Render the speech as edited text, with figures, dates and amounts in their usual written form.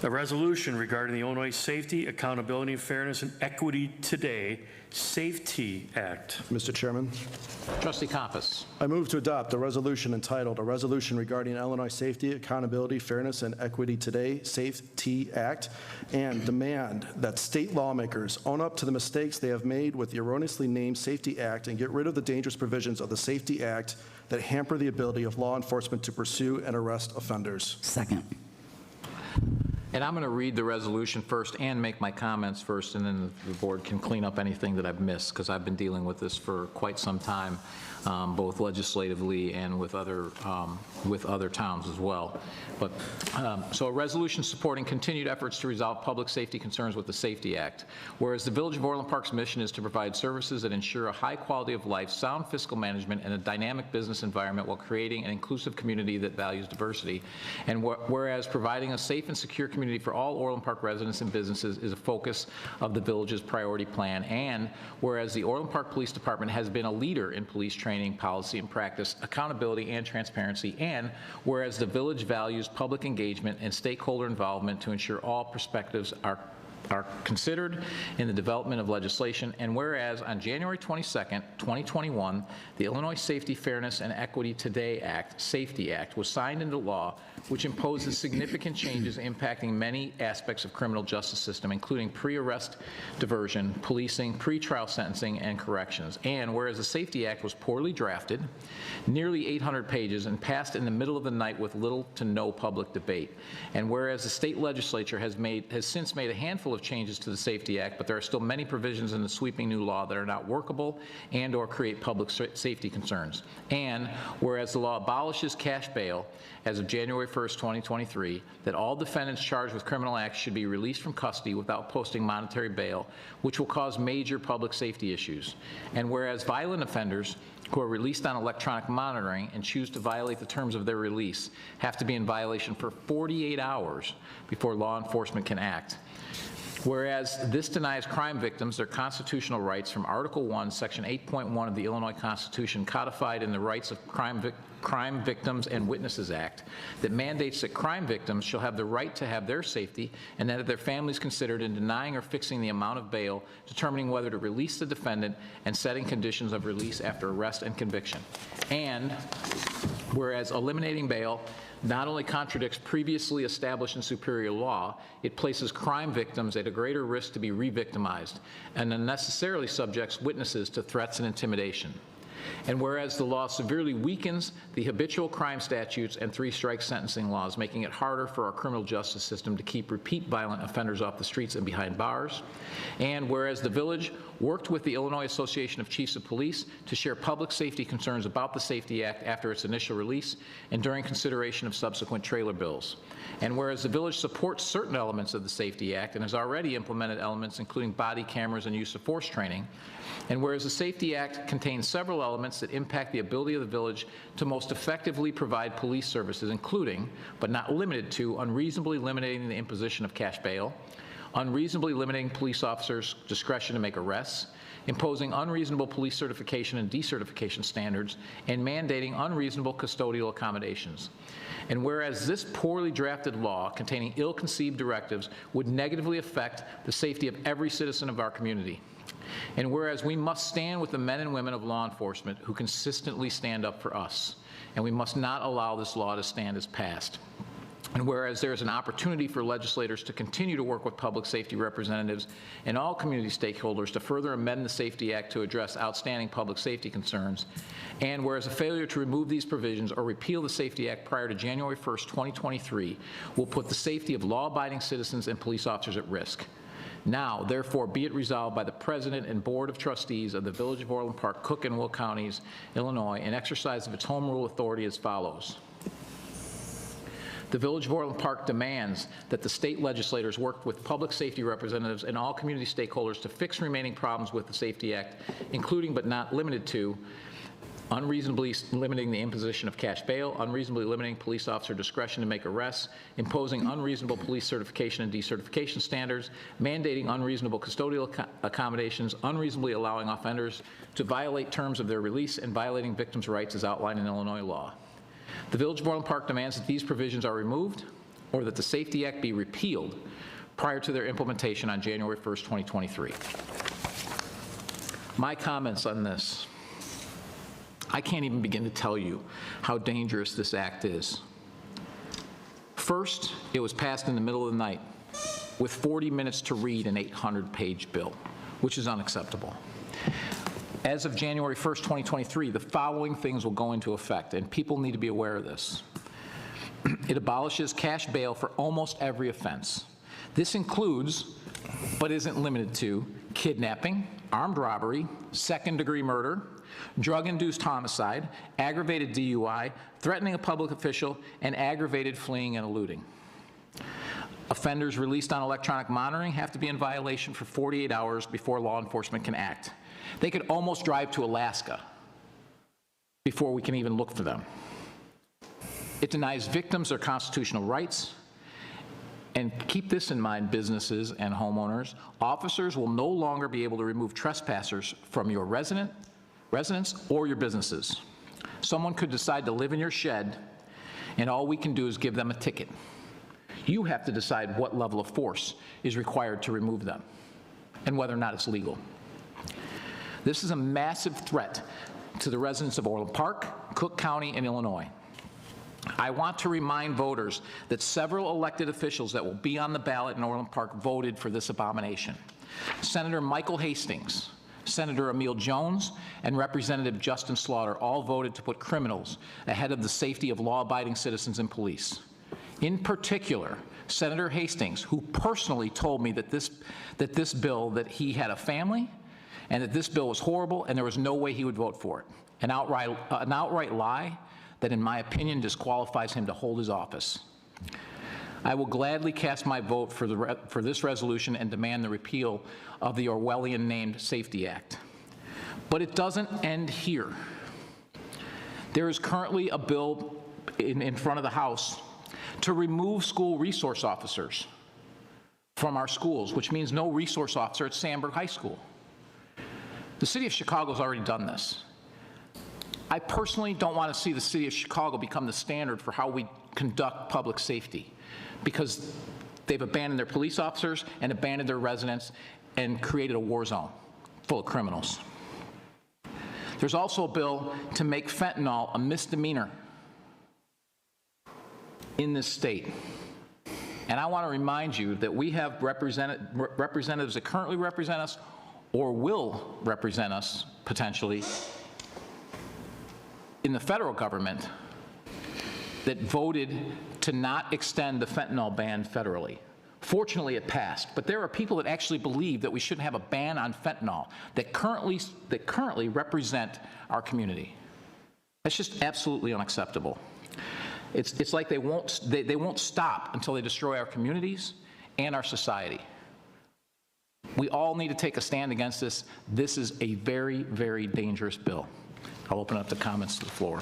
A resolution regarding the Illinois Safety, Accountability, Fairness, and Equity Today Safety Act. Mr. Chairman, Trustee Compass. I move to adopt a resolution entitled, "A Resolution Regarding Illinois Safety, Accountability, Fairness, and Equity Today Safety Act," and demand that state lawmakers own up to the mistakes they have made with the erroneously named Safety Act and get rid of the dangerous provisions of the Safety Act that hamper the ability of law enforcement to pursue and arrest offenders. Second. And I'm going to read the resolution first and make my comments first, and then the board can clean up anything that I've missed, because I've been dealing with this for quite some time, both legislatively and with other towns as well. But so a resolution supporting continued efforts to resolve public safety concerns with the Safety Act. Whereas the Village of Orland Park's mission is to provide services that ensure a high quality of life, sound fiscal management, and a dynamic business environment while creating an inclusive community that values diversity. And whereas providing a safe and secure community for all Orland Park residents and businesses is a focus of the village's priority plan. And whereas the Orland Park Police Department has been a leader in police training, policy and practice, accountability and transparency. And whereas the village values public engagement and stakeholder involvement to ensure all perspectives are considered in the development of legislation. And whereas on January 22nd, 2021, the Illinois Safety, Fairness, and Equity Today Act, Safety Act, was signed into law, which imposes significant changes impacting many aspects of criminal justice system, including pre-arrest diversion, policing, pre-trial sentencing, and corrections. And whereas the Safety Act was poorly drafted, nearly 800 pages, and passed in the middle of the night with little to no public debate. And whereas the state legislature has since made a handful of changes to the Safety Act, but there are still many provisions in the sweeping new law that are not workable and or create public safety concerns. And whereas the law abolishes cash bail as of January 1st, 2023, that all defendants charged with criminal acts should be released from custody without posting monetary bail, which will cause major public safety issues. And whereas violent offenders who are released on electronic monitoring and choose to violate the terms of their release have to be in violation for 48 hours before law enforcement can act. Whereas this denies crime victims their constitutional rights from Article 1, Section 8.1 of the Illinois Constitution, codified in the Rights of Crime Victims and Witnesses Act, that mandates that crime victims shall have the right to have their safety and that their families considered in denying or fixing the amount of bail, determining whether to release the defendant, and setting conditions of release after arrest and conviction. And whereas eliminating bail not only contradicts previously established and superior law, it places crime victims at a greater risk to be re-victimized and unnecessarily subjects witnesses to threats and intimidation. And whereas the law severely weakens the habitual crime statutes and three-strike sentencing laws, making it harder for our criminal justice system to keep repeat violent offenders off the streets and behind bars. And whereas the village worked with the Illinois Association of Chiefs of Police to share public safety concerns about the Safety Act after its initial release and during consideration of subsequent trailer bills. And whereas the village supports certain elements of the Safety Act and has already implemented elements including body cameras and use of force training. And whereas the Safety Act contains several elements that impact the ability of the village to most effectively provide police services, including, but not limited to, unreasonably limiting the imposition of cash bail, unreasonably limiting police officers' discretion to make arrests, imposing unreasonable police certification and decertification standards, and mandating unreasonable custodial accommodations. And whereas this poorly drafted law containing ill-conceived directives would negatively affect the safety of every citizen of our community. And whereas we must stand with the men and women of law enforcement who consistently stand up for us, and we must not allow this law to stand as passed. And whereas there is an opportunity for legislators to continue to work with public safety representatives and all community stakeholders to further amend the Safety Act to address outstanding public safety concerns, and whereas a failure to remove these provisions or repeal the Safety Act prior to January 1st, 2023 will put the safety of law-abiding citizens and police officers at risk. Now, therefore, be it resolved by the President and Board of Trustees of the Village of Orland Park, Cook and Will Counties, Illinois, in exercise of its home rule authority as follows. The Village of Orland Park demands that the state legislators work with public safety representatives and all community stakeholders to fix remaining problems with the Safety Act, including but not limited to unreasonably limiting the imposition of cash bail, unreasonably limiting police officer discretion to make arrests, imposing unreasonable police certification and decertification standards, mandating unreasonable custodial accommodations, unreasonably allowing offenders to violate terms of their release, and violating victims' rights as outlined in Illinois law. The Village of Orland Park demands that these provisions are removed, or that the Safety Act be repealed prior to their implementation on January 1st, 2023. My comments on this: I can't even begin to tell you how dangerous this act is. First, it was passed in the middle of the night with 40 minutes to read an 800-page bill, which is unacceptable. As of January 1st, 2023, the following things will go into effect, and people need to be aware of this. It abolishes cash bail for almost every offense. This includes, but isn't limited to, kidnapping, armed robbery, second-degree murder, drug-induced homicide, aggravated DUI, threatening a public official, and aggravated fleeing and eluding. Offenders released on electronic monitoring have to be in violation for 48 hours before law enforcement can act. They could almost drive to Alaska before we can even look for them. It denies victims their constitutional rights. And keep this in mind, businesses and homeowners. Officers will no longer be able to remove trespassers from your residence or your businesses. Someone could decide to live in your shed, and all we can do is give them a ticket. You have to decide what level of force is required to remove them and whether or not it's legal. This is a massive threat to the residents of Orland Park, Cook County, and Illinois. I want to remind voters that several elected officials that will be on the ballot in Orland Park voted for this abomination. Senator Michael Hastings, Senator Emil Jones, and Representative Justin Slaughter all voted to put criminals ahead of the safety of law-abiding citizens and police. In particular, Senator Hastings, who personally told me that this bill, that he had a family, and that this bill was horrible, and there was no way he would vote for it. An outright lie that, in my opinion, disqualifies him to hold his office. I will gladly cast my vote for this resolution and demand the repeal of the Orwellian-named Safety Act. But it doesn't end here. There is currently a bill in front of the House to remove school resource officers from our schools, which means no resource officer at Sandburg High School. The city of Chicago has already done this. I personally don't want to see the city of Chicago become the standard for how we conduct public safety, because they've abandoned their police officers and abandoned their residents and created a war zone full of criminals. There's also a bill to make fentanyl a misdemeanor in this state. And I want to remind you that we have representatives that currently represent us or will represent us potentially in the federal government that voted to not extend the fentanyl ban federally. Fortunately, it passed, but there are people that actually believe that we shouldn't have a ban on fentanyl that currently represent our community. That's just absolutely unacceptable. It's like they won't stop until they destroy our communities and our society. We all need to take a stand against this. This is a very, very dangerous bill. I'll open up the comments to the floor.